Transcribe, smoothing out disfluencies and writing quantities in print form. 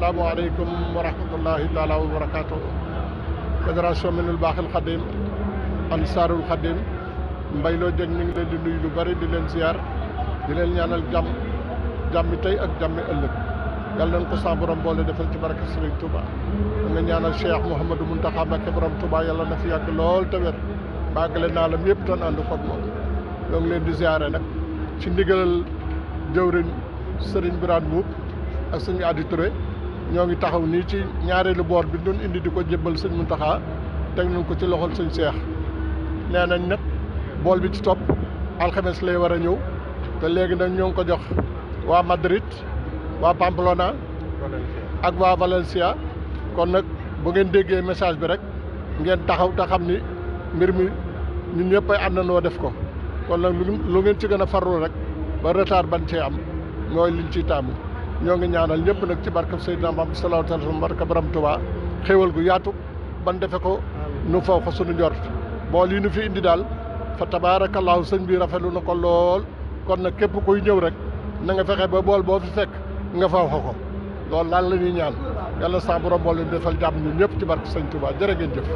asalaamaaleykum wa rahmatullahi taala wa barakaatu. fédération Minul Baaxil Xadim Ansaarul Xadim Mbaye Lo Dieng mi ngi leen di nuyu lu bari di leen ziar di leen ñaanal jàmmi tey ak jàmmi ëllëg yàlla nañ ko sa borom boole defal ci barke Serigne Touba. da nga ñaanal Cheikh Mouhamadou Mountakha Mbacké borom Touba yàlla na fi yàgg lool te wér bàggale naa lam yëpp tan ànd koog moom ñoo ngi leen di ziare nag ci ndigalal jëwriñ Serigne Birane Mboup ak sëñ Adi Touré ñoo ngi taxaw nii ci ñaareelu boor bi doon indi di ko jébbal sëñ Mountakha teg nañ ko ci loxol sëñ Cheikh nee nañ nag bool bi ci topp alxames lay war a ñëw te léegi nag ñoo ngi ko jox waa Madrid waa Pamplona ak waa Valencia kon nag bu ngeen déggee message bi rek ngeen taxaw te xam ni mbir mi ñun ñëpp ay àndandoo def ko kon nag lu ngeen ci gën a farlu rek ba retard ban cee am mooy liñ ciy taamu ñoo ngi ñaanal ñëpp nag ci barke Seydina Muhammad sallallahu alayhi wa sallam barke Borom Tuubaa xéewal gu yaatu ban defe ko nu faw ko sunu njort bool yi nu fi indi daal fa tabaarakallaahu sëñ bi rafetlu na ko lool kon nag képp kuy ñëw rek na nga fexe ba bool boo fi fekk nga faw ko loolu daal la ñuy ñaan yàlla sa borom bool leen defal jàmm ñun ñëpp ci barke sëñ Tuubaa jërë ngeen jëf.